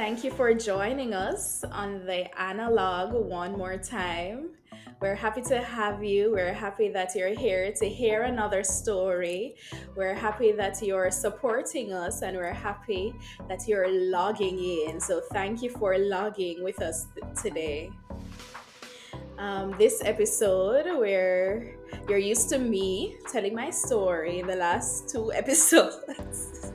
Thank you for joining us on the Analog one more time. We're happy to have you. We're happy that you're here to hear another story. We're happy that you're supporting us and we're happy that you're logging in. So, thank you for logging with us today. This episode, where you're used to me telling my story in the last two episodes.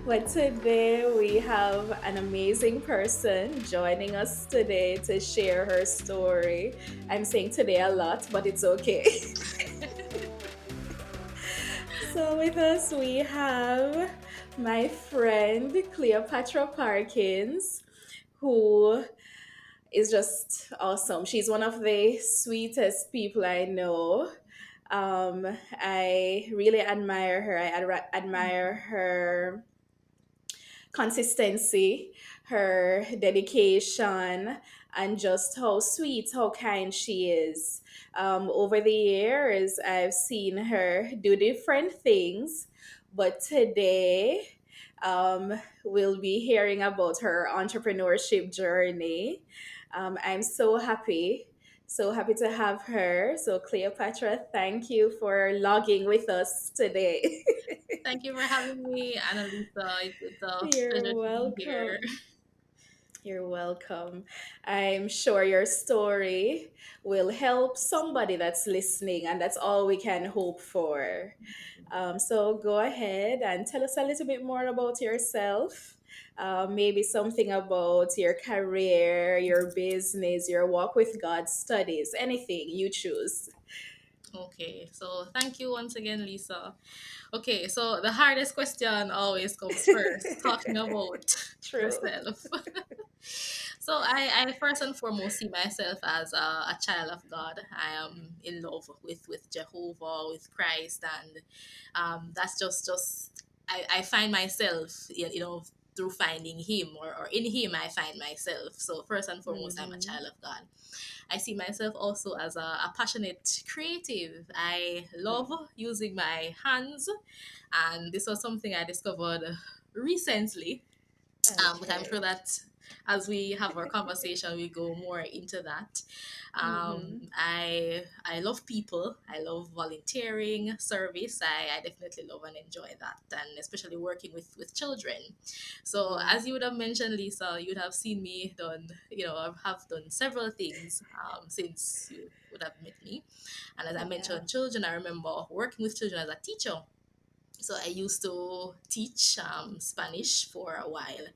But today we have an amazing person joining us today to share her story. I'm saying today a lot, but it's okay. So, with us, we have my friend Cleopatra Parkins, who is just awesome. She's one of the sweetest people I know. I really admire her. Admire her consistency, her dedication, and just how sweet, how kind she is. Over the years, I've seen her do different things, but today, we'll be hearing about her entrepreneurship journey. I'm so happy to have her. So, Cleopatra, thank you for logging with us today. Thank you for having me, Annalisa. It's a You're pleasure to be here. welcome. You're welcome. I'm sure your story will help somebody that's listening, and that's all we can hope for. So go ahead and tell us a little bit more about yourself. Maybe something about your career, your business, your walk with God, studies, anything you choose. Okay, so thank you once again, Lisa. Okay, so the hardest question always comes first, talking about True. yourself. So I first and foremost see myself as a child of God. I am in love with Jehovah, with Christ, and that's just I find myself, through finding Him, or in Him I find myself. So first and foremost, I'm a Hmm. child of God. I see myself also as a passionate creative. I love using my hands, and this was something I discovered recently. But I'm sure Okay. that as we have our conversation, we go more into that. Hmm. I love people. I love volunteering, service. I definitely love and enjoy that, and especially working with children. So Hmm. as you would have mentioned, Lisa, you'd have seen me done. I have done several things since you would have met me. And as I Yeah. mentioned, children. I remember working with children as a teacher. So I used to teach Spanish for a while,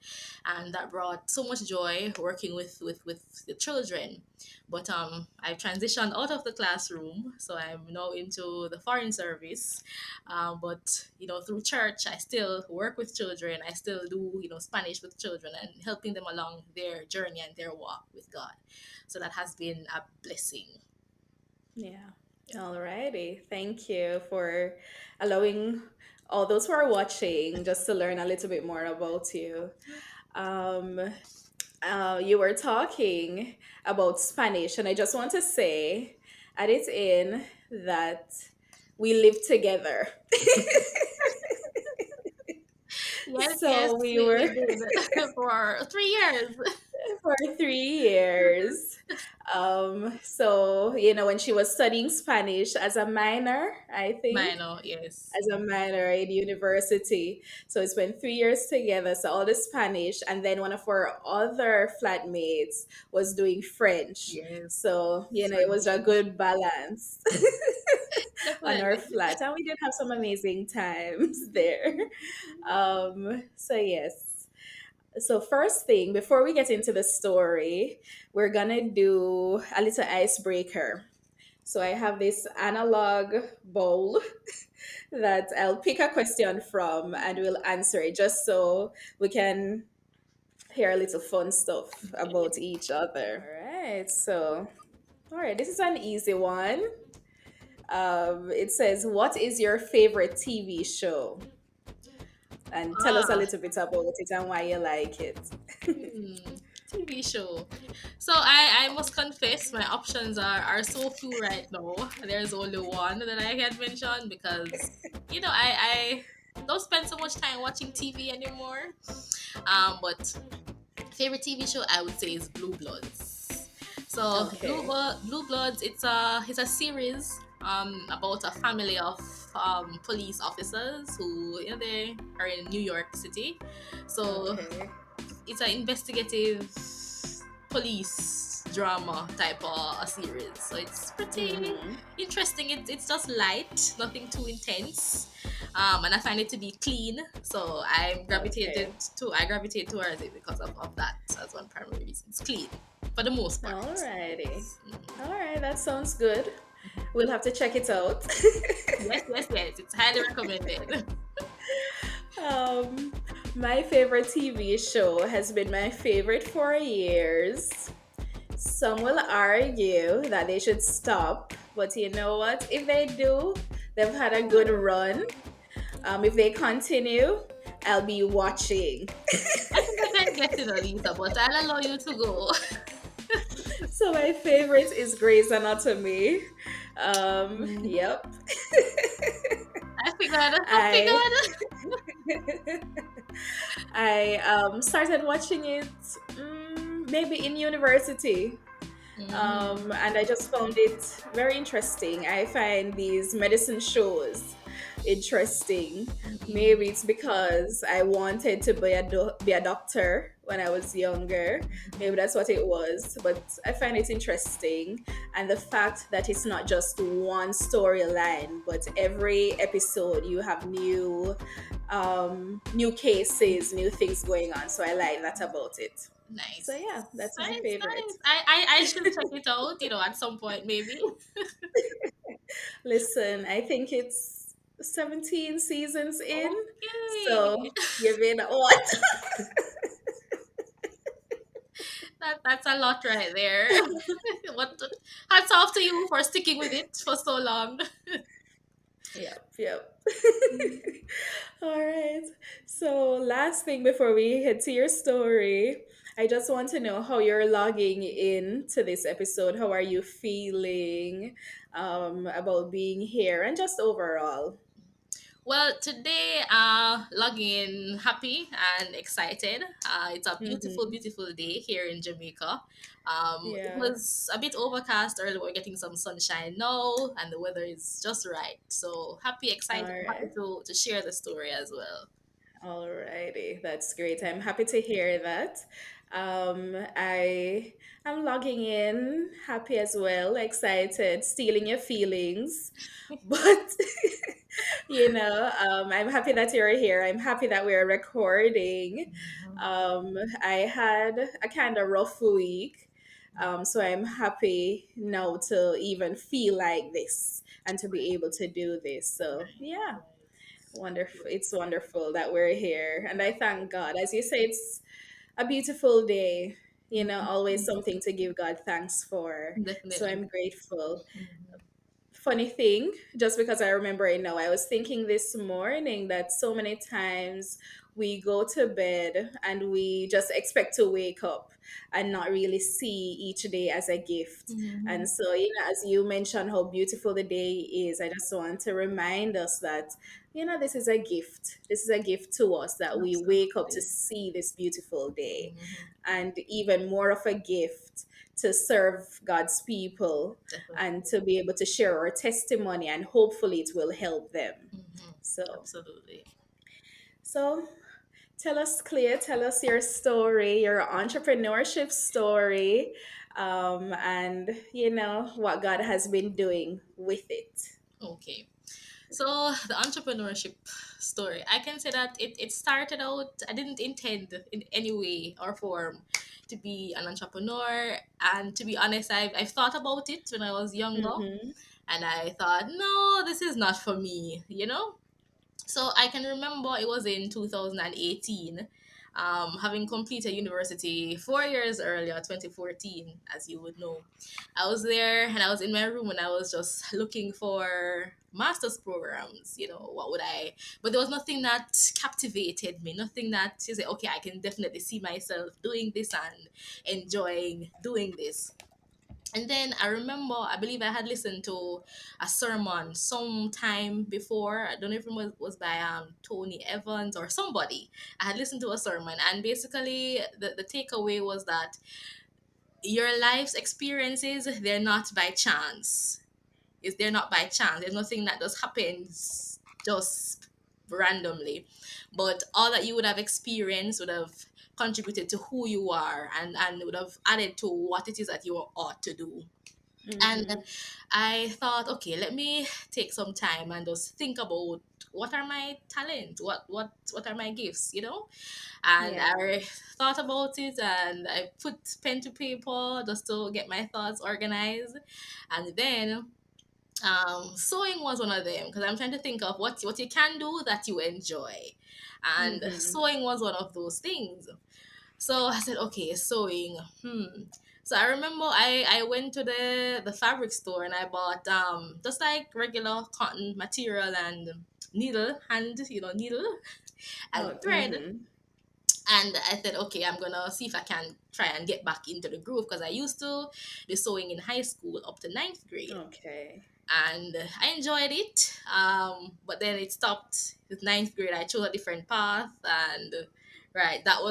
and that brought so much joy working with the children. But I transitioned out of the classroom, so I'm now into the foreign service. But through church, I still work with children. I still do Spanish with children and helping them along their journey and their walk with God. So that has been a blessing. Yeah. Alrighty. Thank you for allowing all those who are watching just to learn a little bit more about you. Um, you were talking about Spanish, and I just want to say, add it in that we live together. Yes, yes, So we we were did for 3 years. for 3 years. So, when she was studying Spanish as a minor, I think, Minor, yes. as a minor in university. So it's been 3 years together. So all the Spanish, and then one of our other flatmates was doing French. Yes, So, it was a French. good balance on our Definitely. flat. And we did have some amazing times there. So, yes. So, first thing, before we get into the story, we're gonna do a little icebreaker. So, I have this analog bowl that I'll pick a question from and we'll answer it just so we can hear a little fun stuff Okay. about each other. All right, this is an easy one. It says, "What is your favorite TV show?" And tell us a Ah, little bit about it and why you like it. TV show. So I must confess, my options are so few right now. There's only one that I can mention because I don't spend so much time watching TV anymore. But Favorite TV show I would say is Blue Bloods. So Okay. Blue Bloods, it's a series about a family of police officers who, you know, they are in New York City. So Okay. it's an investigative police drama type of a series. So it's pretty Mm-hmm. interesting. It's just light, nothing too intense. And I find it to be clean. So Okay. I gravitate towards it because of that as one primary reason. It's clean for the most part. Alrighty. Mhm. All right, that sounds good. We'll have to check it out. Yes, yes, yes. It's highly recommended. um, my favorite TV show has been my favorite for years. Some will argue that they should stop, but you know what? If they do, they've had a good run. If they continue, I'll be watching. I think I can get it, Alisa, but I'll allow you to go. So my favorite is Grey's Anatomy. Mhm. Yep. I figured. I I figured. I started watching it maybe in university. Mhm. And I just found it very interesting. I find these medicine shows interesting. Mhm. Maybe it's because I wanted to be be a doctor when I was younger. Maybe that's what it was. But I find it interesting. And the fact that it's not just one storyline, but every episode you have new cases, new things going on. So I like that about it. So Nice. yeah, that's my Nice, favorite. nice. I should check it out, at some point maybe. Listen, I think it's 17 seasons in. So Okay. give it what? That's a lot right there. what hats off to you for sticking with it for so long. Yep, yep. All right. So last thing before we head to your story, I just want to know how you're logging in to this episode. How are you feeling about being here and just overall? Well, today, logging happy and excited. It's a beautiful, Mm-hmm. beautiful day here in Jamaica. It Yeah. was a bit overcast earlier. We're getting some sunshine now, and the weather is just right. So happy, All excited, and happy right. to share the story as well. Alrighty, that's great. I'm happy to hear that. I am logging in, happy as well, excited, stealing your feelings, but I'm happy that you're here. I'm happy that we're recording. I had a kind of rough week, so I'm happy now to even feel like this and to be able to do this. So Right, yeah. right. Wonderful. It's Yes. wonderful that we're here. And I thank God. As you say, it's a beautiful day. Always something to give God thanks for. So Definitely. I'm grateful. Mhm. Funny thing, just because I remember it now, I was thinking this morning that so many times we go to bed and we just expect to wake up and not really see each day as a gift. And Mhm. so, as you mentioned how beautiful the day is, I just want to remind us that, this is a gift. This is a gift to us that we wake up to Absolutely. see this beautiful day. Mhm. And even more of a gift to serve God's people and Definitely. to be able to share our testimony, and hopefully it will help them. Mhm. So, Absolutely. so tell us, Clea, tell us your story, your entrepreneurship story, and what God has been doing with it. Okay. So the entrepreneurship story, I can say that it started out, I didn't intend in any way or form to be an entrepreneur. And to be honest, I've thought about it when I was younger. Mm-hmm. And I thought, no, this is not for me. So I can remember it was in 2018, having completed university 4 years earlier, 2014, as you would know. I was there and I was in my room and I was just looking for master's programs. What would I? But there was nothing that captivated me, nothing that you say, okay, I can definitely see myself doing this and enjoying doing this. And then I remember, I believe I had listened to a sermon some time before. I don't know if it was by Tony Evans or somebody. I had listened to a sermon, and basically the takeaway was that your life's experiences, they're not by chance. They're not by chance. There's nothing that just happens just randomly. But all that you would have experienced would have contributed to who you are, and would have added to what it is that you ought to do. And Mm-hmm. I thought, okay, let me take some time and just think about what are my talents, what are my gifts, And Yeah. I thought about it, and I put pen to paper just to get my thoughts organized. And then sewing was one of them, because I'm trying to think of what you can do that you enjoy, and Mm-hmm. sewing was one of those things. So I said, okay, sewing. So I remember I went to the fabric store, and I bought just like regular cotton material and needle, needle and Oh, thread. mm-hmm. And I said, okay, I'm gonna see if I can try and get back into the groove, because I used to do sewing in high school up to ninth grade, Okay. and I enjoyed it. But then it stopped with ninth grade. I chose a different path, and right, thought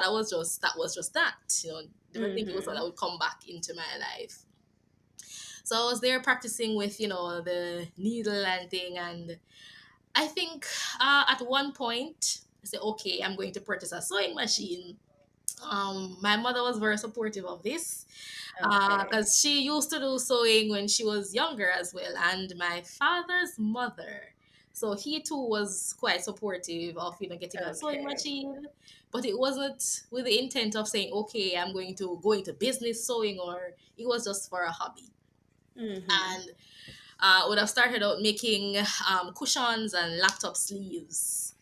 that was just that. Never think it was what I Mm-hmm. would come back into my life. So I was there practicing with the needle and thing, and I think at one point I said, okay, I'm going to purchase a sewing machine. My mother was very supportive of this, Okay. because she used to do sewing when she was younger as well, and my father's mother. So he too was quite supportive of getting a sewing Okay. machine, but it wasn't with the intent of saying, okay, I'm going to go into business sewing, or it was just for a hobby. Mm-hmm. And would have started out making cushions and laptop sleeves,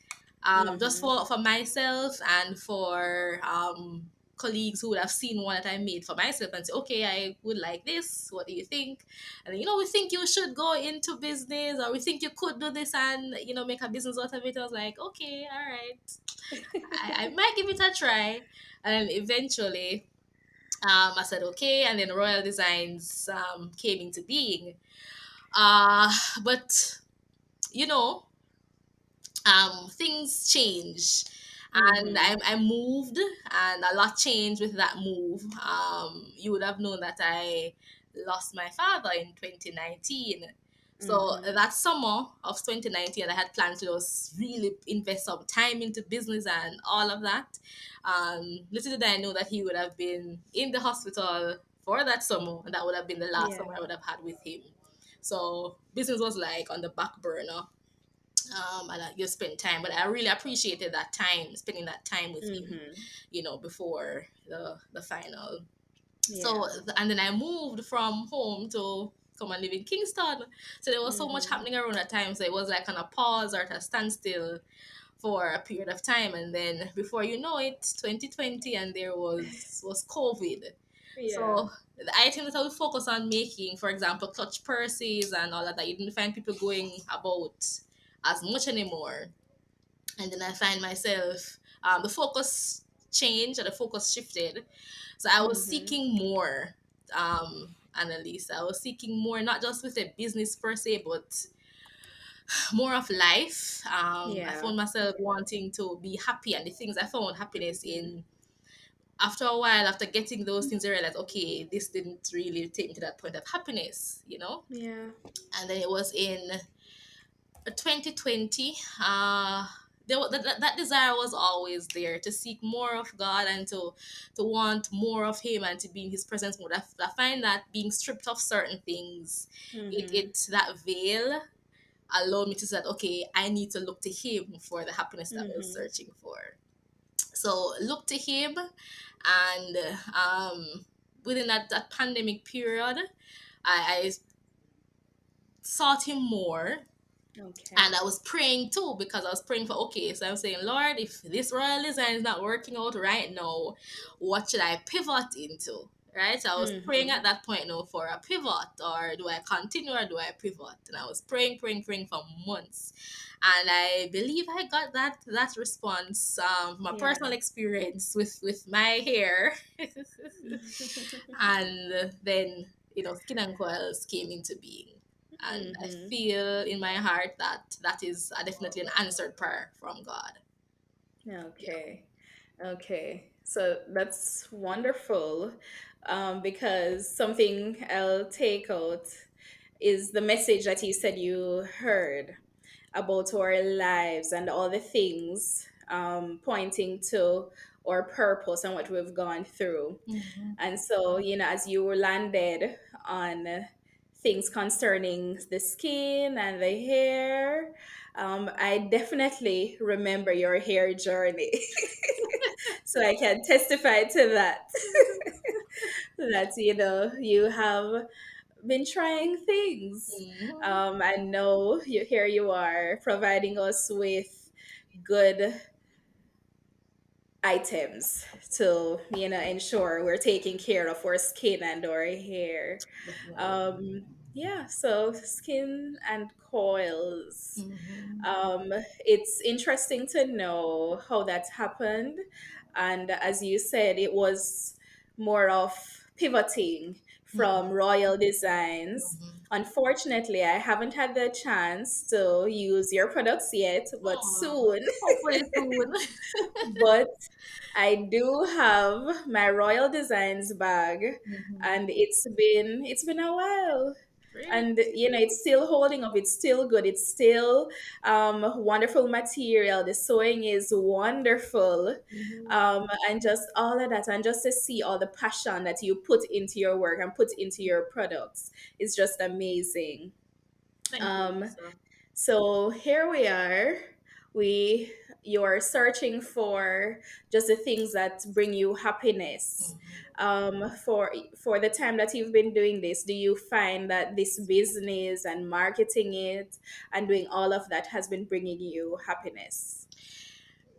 just Mm-hmm. for myself, and for colleagues who would have seen one that I made for myself and say, okay, I would like this. What do you think? And then, we think you should go into business, or we think you could do this and, make a business out of it. I was like, okay, all right. I might give it a try. And then eventually, I said, okay. And then Royal Designs came into being. Uh, but you know, things change, and Mm-hmm. I moved, and a lot changed with that move. You would have known that I lost my father in 2019. So Mm-hmm. that summer of 2019, I had planned to just really invest some time into business and all of that. Little did I know that he would have been in the hospital for that summer, and that would have been the last summer Yeah. I would have had with him. So business was like on the back burner, and you spend time. But I really appreciated that time, spending that time with him, Mm-hmm. before the final. So, Yeah. and then I moved from home to come and live in Kingston. So there was so much Mm-hmm. happening around that time. So it was like on a pause or at a standstill for a period of time, and then before you know it, 2020, and there was COVID. Yeah. So the items that we focus on making, for example, clutch purses and all of that, you didn't find people going about as much anymore. And then I find myself, the focus changed, and the focus shifted. So I was Mm-hmm. seeking more, Annalise. I was seeking more, not just with a business per se, but more of life. I Yeah. found myself wanting to be happy, and the things I found happiness Mm-hmm. in. After a while, after getting those things, I realized, okay, this didn't really take me to that point of happiness. Yeah. And then it was in 2020. That desire was always there, to seek more of God, and to want more of Him, and to be in His presence more. I find that being stripped of certain things, Mm-hmm. it that veil allowed me to say that, okay, I need to look to Him for the happiness that I was Mm-hmm. searching for. So look to Him, and within that pandemic period, I sought Him more. And Okay. I was praying too, because I was praying for, okay, so I'm saying, Lord, if this royal design is not working out right now, what should I pivot into? right? So I was praying Mm-hmm. at that point, no, for a pivot, or do I continue or do I pivot? And I was praying, praying, praying for months, and I believe I got that response from a personal Yeah. experience with my hair, and then skin and coils came into being. And I Mm-hmm. feel in my heart that that is definitely an answered prayer from God. Yeah. Okay. Okay. So that's wonderful. Because something I'll take out is the message that you said you heard about our lives and all the things pointing to our purpose and what we've gone through. Mhm. And so, as you landed on things concerning the skin and the hair, I definitely remember your hair journey. So I can testify to that. That, you have been trying things. Mhm. I know here you are providing us with good items to ensure we're taking care of our skin and our hair. Definitely. Yeah, so skin and coils. Mhm. um, it's interesting to know how that happened, and as you said, it was more of pivoting from royal designs. Mhm. Unfortunately, I haven't had the chance to use your products yet, but Aw, soon. hopefully soon. But I do have my Royal Designs bag, Mhm. and it's been a while. Really? And it's still holding up. It's still good. It's still wonderful material. The sewing is wonderful, Mhm. and just all of that, and just to see all the passion that you put into your work and put into your products is just amazing. Thank you, Um, Lisa. so here we are. We You are searching for just the things that bring you happiness. For the time that you've been doing this, do you find that this business and marketing it and doing all of that has been bringing you happiness?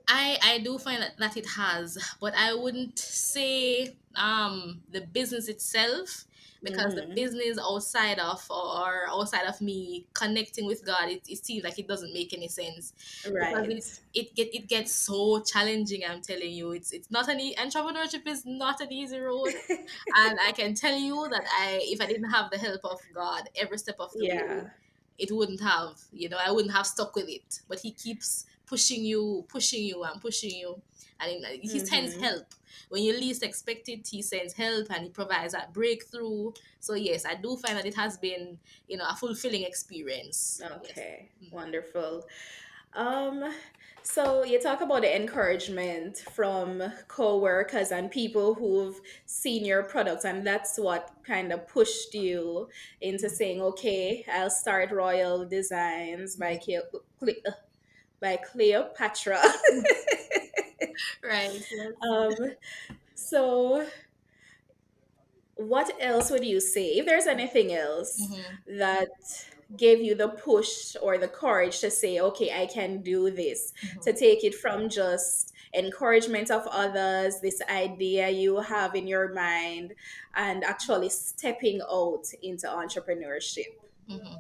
I do find that it has, but I wouldn't say the business itself, because the Mm-hmm. business outside of, or outside of me connecting with God, it seems like it doesn't make any sense, because Right. it gets so challenging. I'm telling you, it's not any entrepreneurship is not an easy road, and I can tell you that I if I didn't have the help of God every step of the way, Yeah. it wouldn't have, I wouldn't have stuck with it. But he keeps pushing you and pushing you, and he sends Mm-hmm. help when you least expect it. He sends help and he provides that breakthrough. So yes, I do find that it has been, a fulfilling experience. Yes. Okay. Wonderful. Um, so you talk about the encouragement from co-workers and people who've seen your products, and that's what kind of pushed you into saying, "Okay, I'll start Royal Designs by Cleopatra." Right. Yes. um, so what else would you say, if there's anything else Hmm. that gave you the push or the courage to say, okay, I can do this, to take it from just encouragement of others, this idea you have in your mind, and actually stepping out into entrepreneurship? Hmm.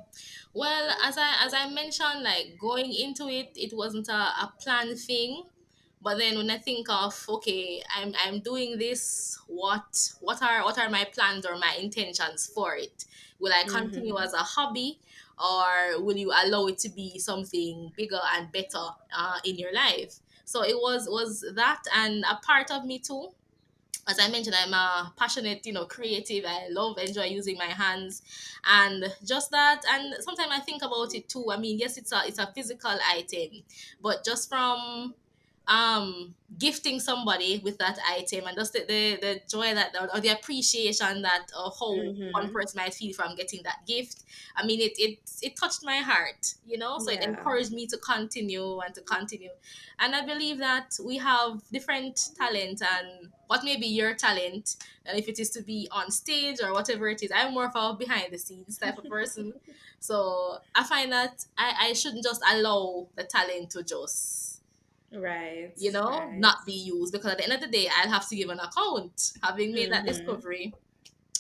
Well, as I mentioned, like going into it, it wasn't a planned thing. But then when I think of, okay, I'm doing this, what are my plans or my intentions for it? Will I continue Mm-hmm. as a hobby, or will you allow it to be something bigger and better in your life? So it was that, and a part of me too. As I mentioned, I'm a passionate, creative. I love, enjoy using my hands, and just that. And sometimes I think about it too. I mean, yes, it's a physical item, but just from gifting somebody with that item, and just the joy that, or the appreciation that, how one Mm-hmm. person might feel from getting that gift. I mean, it touched my heart, so it Yeah. encouraged me to continue and to continue. And I believe that we have different talent, and what may be your talent, and if it is to be on stage or whatever it is. I'm more of a behind the scenes type of person. So I find that I shouldn't just allow the talent to just, Right. not Right. be used, because at the end of the day, I'll have to give an account having made that Mm-hmm. discovery.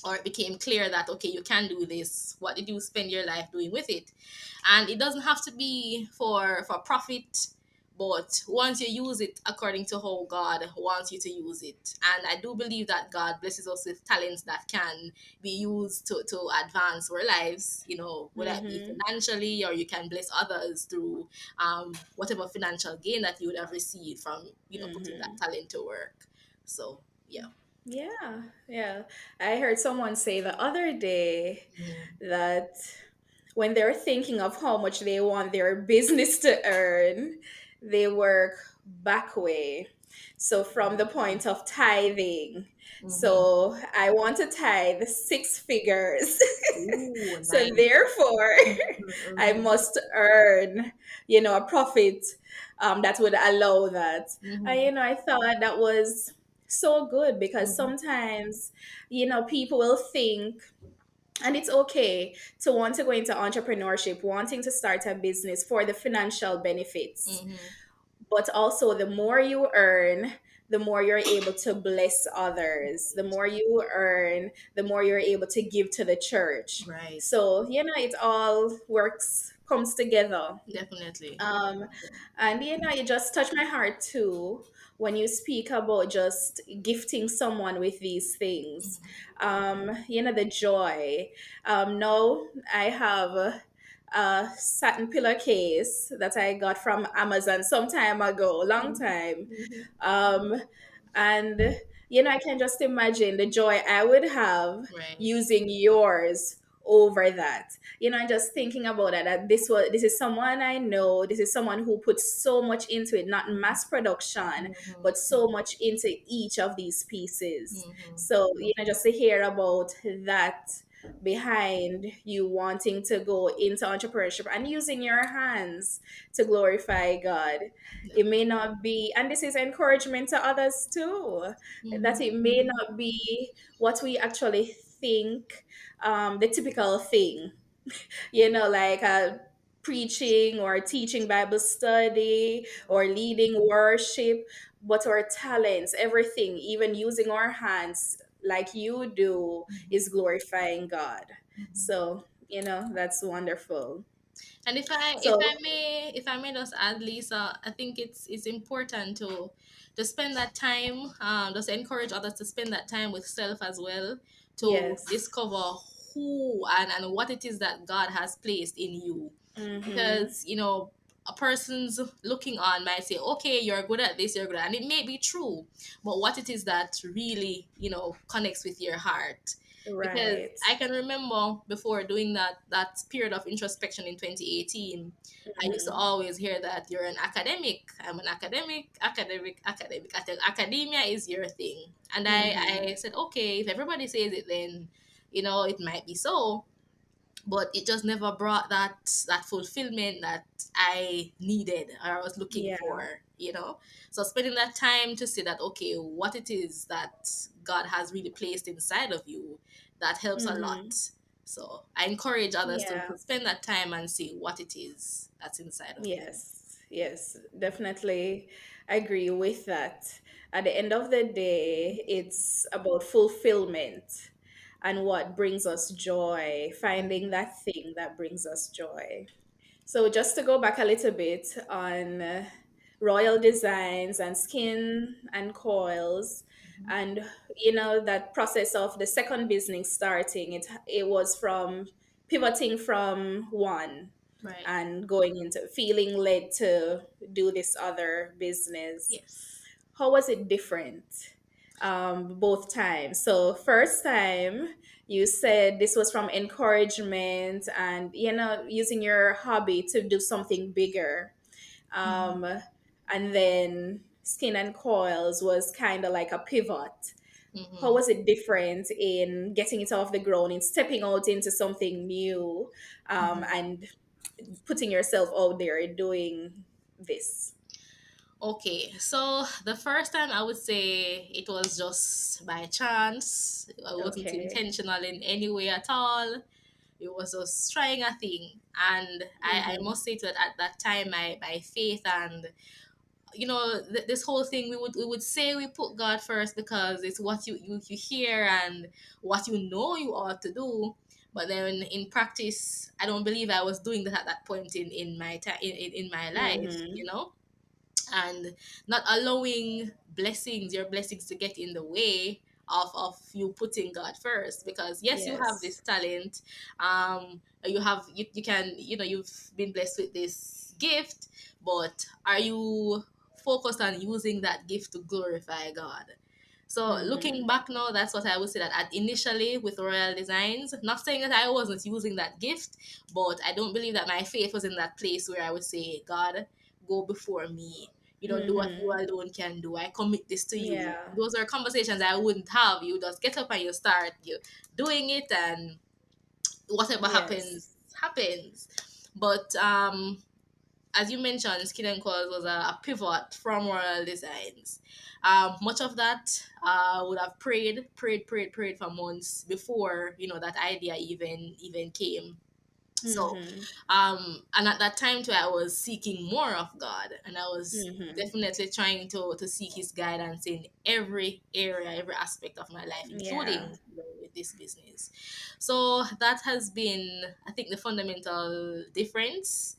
or it became clear that okay, you can do this. What did you spend your life doing with it? And it doesn't have to be for profit, but once you use it according to how God wants you to use it. And I do believe that God blesses us with talents that can be used to advance our lives, whether it be Mm-hmm. financially, or you can bless others through whatever financial gain that you would have received from putting that Mm-hmm. talent to work. So yeah. Yeah, yeah. I heard someone say the other day Mhm. that when they're thinking of how much they want their business to earn, they work back way. So from the point of tithing. Mhm. So I want to tithe six figures. Ooh, So nice. therefore, I Mhm. must earn, a profit that would allow that. Mhm. I thought that was so good because Mhm. sometimes, people will think, and it's okay to want to go into entrepreneurship, wanting to start a business for the financial benefits. Mhm. But also, the more you earn, the more you're able to bless others. The more you earn, the more you're able to give to the church. Right. So, it all comes together. Definitely. Um, and it just touched my heart too when you speak about just gifting someone with these things. The joy. Now I have a satin pillowcase that I got from Amazon some time ago, long Mhm. time. Mhm. Um, and I can just imagine the joy I would have Right. using yours over that. And just thinking about it, that this is someone I know, this is someone who puts so much into it, not mass production, Mhm. but so much into each of these pieces. Mhm. So, just to hear about that behind you wanting to go into entrepreneurship and using your hands to glorify God. It may Definitely. not be, and this is encouragement to others too, that Mhm. it may not be what we actually think, the typical thing, like preaching or teaching Bible study or leading worship, but our talents, everything, even using our hands like you do, is glorifying God. So, that's wonderful. And So, if I may just add, Lisa, I think it's important to spend that time, just encourage others to spend that time with self as well, to yes. discover who and what it is that God has placed in you. Mm-hmm. Because a person's looking on might say, okay, you're good at this, you're good at, and it may be true, but what it is that really connects with your heart. Because Right. I can remember before doing that period of introspection in 2018, I used to Mm-hmm. always hear that you're an academic. I'm an academic. Academia is your thing. And Mm-hmm. I said, okay, if everybody says it, then it might be so, but it just never brought that fulfillment that I needed or I was looking Yeah. for. So spending that time to see that okay, what it is that God has really placed inside of you, that helps a Mm-hmm. lot. So I encourage others Yeah. to spend that time and see what it is that's inside of you. Yes, yes, definitely agree with that. At the end of the day, it's about fulfillment and what brings us joy, finding that thing that brings us joy. So, just to go back a little bit on royal designs and skin and coils, and that process of the second business starting, it was from pivoting from one Right. and going into feeling led to do this other business. Yes. How was it different both times? So first time you said this was from encouragement and using your hobby to do something bigger, um, and then skin and coils was kind of like a pivot. How Mm-hmm. was it different in getting it off the ground, in stepping out into something new, and putting yourself out there doing this? Okay, so the first time I would say it was just by chance. I wasn't Okay. intentional in any way at all. It was just trying a thing. And I Mm-hmm. must say that at that time, my faith and this whole thing, we would say we put God first because it's what you hear and what you ought to do. But then in practice, I don't believe I was doing that at that point in my time in my life, Mm-hmm. and not allowing your blessings to get in the way of you putting God first. Because yes, you have Yes. this talent, you can, you've been blessed with this gift, but are you focused on using that gift to glorify God? So looking Mm-hmm. back now, that's what I would say, that initially with Royal Designs, not saying that I wasn't using that gift, but I don't believe that my faith was in that place where I would say, God, go before me. Do what you Mm-hmm. alone can do. I commit this to you. Yeah. Those are conversations I wouldn't have. You just get up and you start you doing it, and whatever Yes. happens. But as you mentioned, Skin and Cause was a pivot from Royal Designs. Much of that would have prayed for months before that idea even came. So, Mm-hmm. and at that time too, I was seeking more of God, and I was Mm-hmm. definitely trying to seek His guidance in every area, every aspect of my life, Yeah. including with this business. So that has been, I think, the fundamental difference.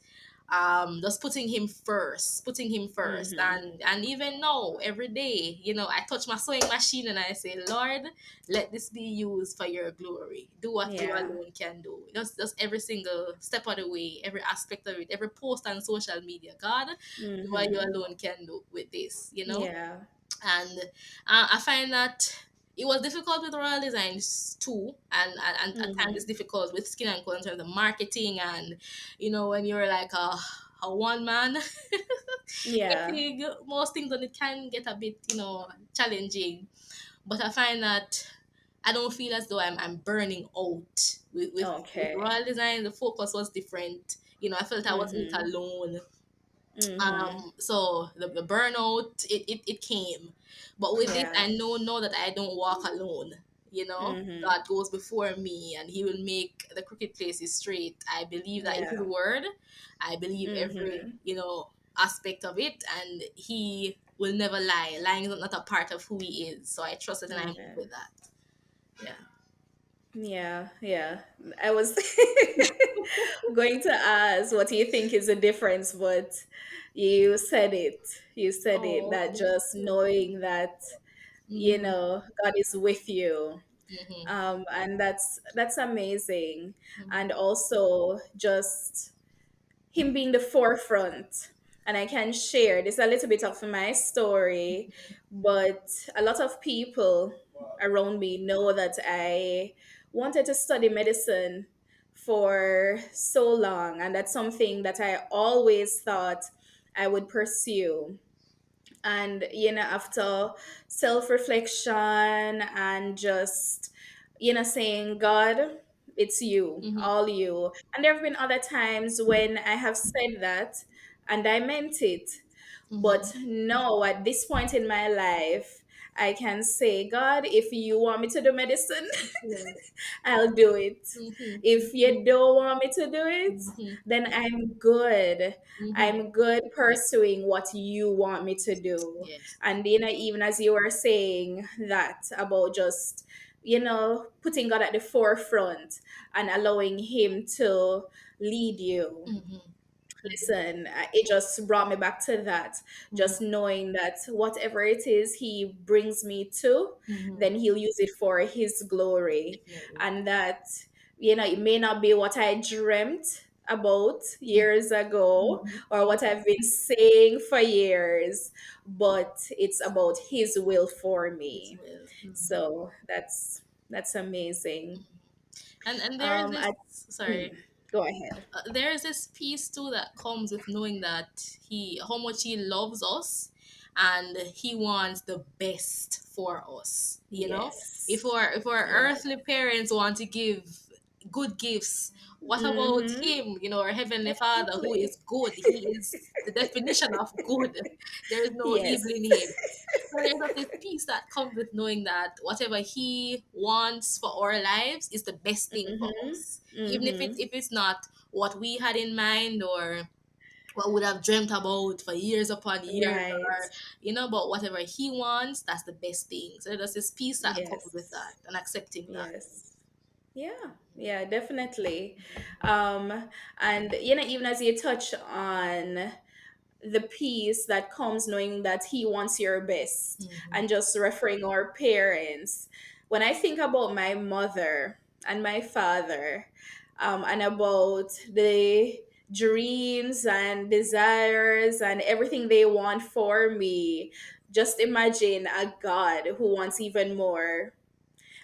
Just putting him first, Mm-hmm. and even now, every day, I touch my sewing machine and I say, Lord, let this be used for your glory. Do what you Yeah. alone can do. Just every single step of the way, every aspect of it, every post on social media. God, do what you Mm-hmm. alone can do with this. Yeah. And I find that it was difficult with Royal Designs too, and at times it's Mm-hmm. difficult with Skin and Co in terms of marketing, and when you're like a one man Yeah. getting most things done, it can get a bit challenging. But I find that I don't feel as though I'm burning out with Okay. Royal Design. The focus was different. I felt I wasn't Mm-hmm. alone. Mm-hmm. So the burnout, it came, but with this, Yeah. I know that I don't walk alone. Mm-hmm. God goes before me, and He will make the crooked places straight. I believe that in His Yeah. word. I believe every Mm-hmm. aspect of it, and He will never lie. Lying is not a part of who He is. So I trust it, and I move with Amen. that. Yeah. Yeah, yeah. I was going to ask what you think is the difference, but you said it. You said it, Oh, that okay. just knowing that, Mhm. God is with you. Mhm. And that's amazing. Mhm. And also just him being the forefront. And I can share this a little bit of my story, but a lot of people around me know that I wanted to study medicine for so long, and that's something that I always thought I would pursue. And after self-reflection and just saying, God, it's you, Mhm. all you. And there have been other times when I have said that and I meant it, but Mhm. no, at this point in my life, I can say, God, if you want me to do medicine, Yeah. I'll do it. Mhm. If you don't want me to do it, Mhm. then I'm good. Mhm. I'm good pursuing what you want me to do. Yes. And even as you were saying that about just, putting God at the forefront and allowing Him to lead you. Mhm. Mhm. Listen, it just brought me back to that. Mhm. Just knowing that whatever it is He brings me to, Mhm. then He'll use it for His glory. Definitely. And that, it may not be what I dreamt about years ago Mhm. or what I've been saying for years, but it's about His will for As me. well. Mhm. So that's amazing. And there is I, this, sorry, go ahead. there is this peace too that comes with knowing that how much He loves us, and He wants the best for us. If Yes. our Yeah. earthly parents want to give good gifts, what about Mm-hmm. Him? Our Heavenly Father, who Exactly. is good. He is the definition of good. There is no Yes. evil in Him. So there's just this peace that comes with knowing that whatever He wants for our lives is the best thing for Mm-hmm. us, even if Mm-hmm. it's not what we had in mind, or what would have dreamt about for years upon years, Right. or but whatever he wants, that's the best thing. So there's this peace that comes with Yes. that, and accepting that. Yes. Yeah. Yeah, definitely. And even as you touch on the peace that comes knowing that he wants your best, Hmm. and just referring our parents, when I think about my mother and my father, and about the dreams and desires and everything they want for me, just imagine a God who wants even more,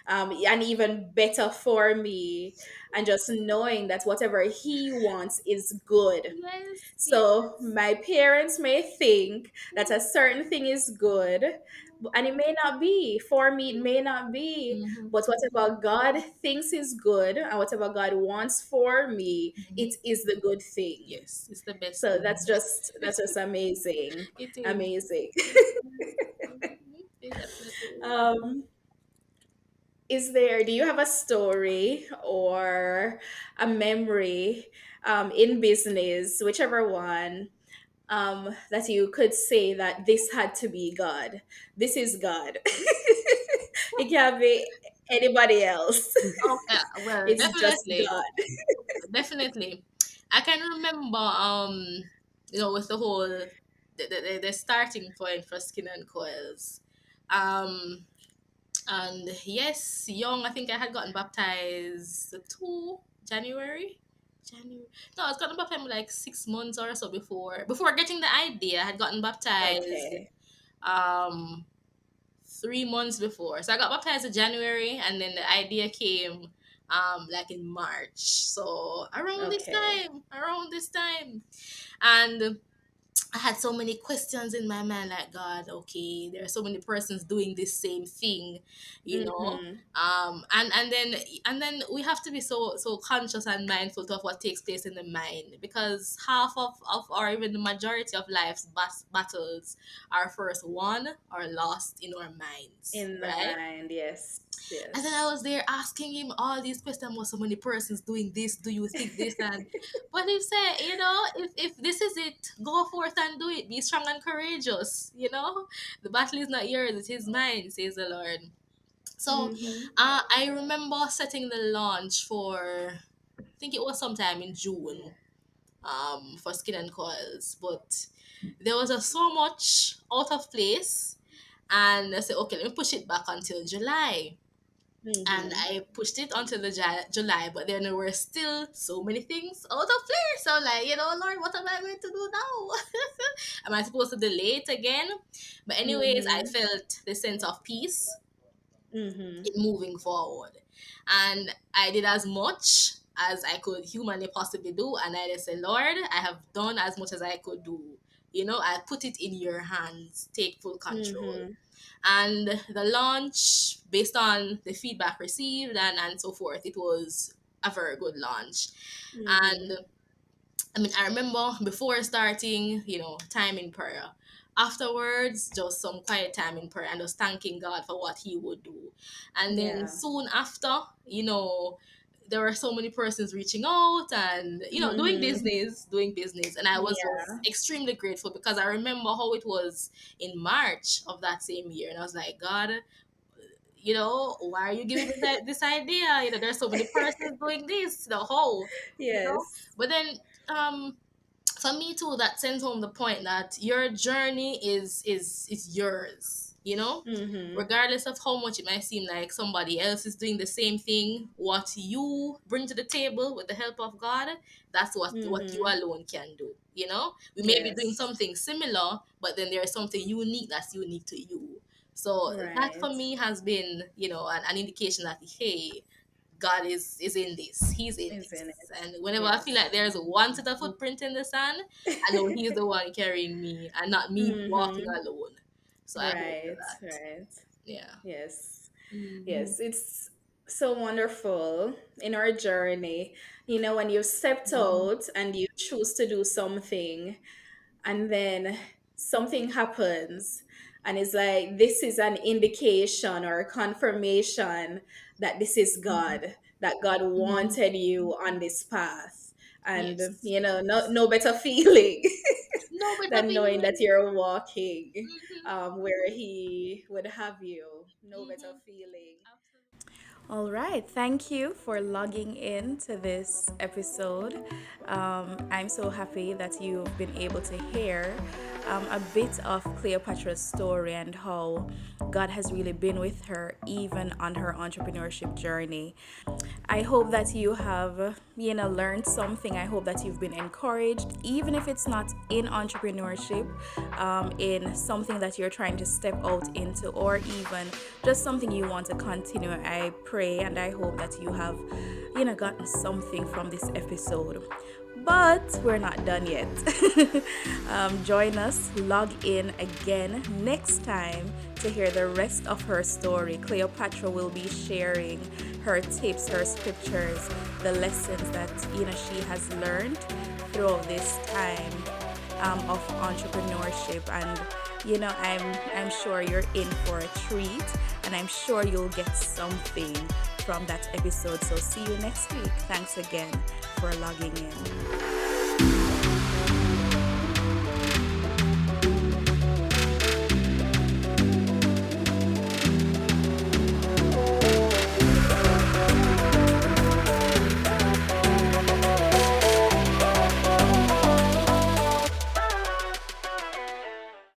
and even better for me, and just knowing that whatever he wants is good. Yes, So yes. my parents may think that a certain thing is good, and it may not be. For me, it may not be. Hmm. But whatever God thinks is good and whatever God wants for me, Hmm. it is the good thing. Yes, it's the best So thing. that's just amazing. It is. Amazing. It is. Mhm. It definitely is. um do you have a story or a memory, in business, whichever one, that you could say that this had to be God? This is God. It can't be anybody else. Oh, yeah, well, It's just definitely. God. Definitely. I can remember, with the whole the starting point for Skin and Coils. Um, and yes, young. I think I had gotten baptized two January. January. No, I was gotten baptized like 6 months or so before getting the idea. I had gotten baptized. Okay. Um, 3 months before. So I got baptized in January, and then the idea came like in March. So Okay. around this time, and I had so many questions in my mind, like, God, okay, there are so many persons doing this same thing, you know. Mm-hmm. And then we have to be so conscious and mindful of what takes place in the mind, because half of or even the majority of life's battles are first won or lost in our minds, In the right? mind, yes. And then I Yes. was there asking him all these questions. Was so many persons doing this? Do you think this? And but he said, if this is it, go forth and do it. Be strong and courageous. The battle is not yours; it is mine, says the Lord. So, Mm-hmm. I remember setting the launch for, I think it was sometime in June, for Skin and Coils, but there was so much out of place, and I said, okay, let me push it back until July, and Mm-hmm. I pushed it onto the July, but then there were still so many things out of place. So I'm like, Lord, what am I going to do now? Am I supposed to delay it again? But anyways, I Mm-hmm. felt the sense of peace Mm-hmm. in moving forward, and I did as much as I could humanly possibly do, and I just said, Lord, I have done as much as I could do. I put it in your hands. Take full control. Mm-hmm. And the launch, based on the feedback received and so forth, it was a very good launch. Mm-hmm. And I mean, I remember before starting, time in prayer. Afterwards, just some quiet time in prayer and just thanking God for what He would do. And then Yeah. soon after, there were so many persons reaching out and, Mm-hmm. doing business. And I was just Yeah. extremely grateful, because I remember how it was in March of that same year. And I was like, God, why are you giving me this idea? There's so many persons doing this, the whole, you know. Yes. But then, um, for me too, that sends home the point that your journey is yours. Mm-hmm. Regardless of how much it might seem like somebody else is doing the same thing, what you bring to the table with the help of God, that's what you Mm-hmm. alone can do. We may be doing Yes. something similar, but then there's something unique that's unique to you. So that for Right. me has been, an indication that, hey, God is in this. He's in Is in this. it. And whenever I feel Yes. like there's one set of footprint in the sand, I know He's the one carrying me and not me walking Mm-hmm. alone. So I hold to Right. that. Right. Yeah. Yes. Hmm. Yes. It's so wonderful in our journey. When you stepped Hmm. out and you choose to do something, and then something happens, and it's like this is an indication or a confirmation that this is God, that God Hmm. wanted you on this path. And Yes. no better feeling No better than knowing that feeling. you're walking Mm-hmm. where he would have you. No better Mm-hmm. feeling. Absolutely. All right. Thank you for logging in to this episode. I'm so happy that you've been able to hear a bit of Cleopatra's story and how God has really been with her even on her entrepreneurship journey. I hope that you have, learned something. I hope that you've been encouraged, even if it's not in entrepreneurship, in something that you're trying to step out into, or even just something you want to continue. I pray and I hope that you have, gotten something from this episode. But we're not done yet. Join us, log in again next time to hear the rest of her story. Cleopatra will be sharing her tips, her scriptures, the lessons that she has learned throughout this time of entrepreneurship. And I'm sure you're in for a treat, and I'm sure you'll get something from that episode. So see you next week. Thanks again for logging in.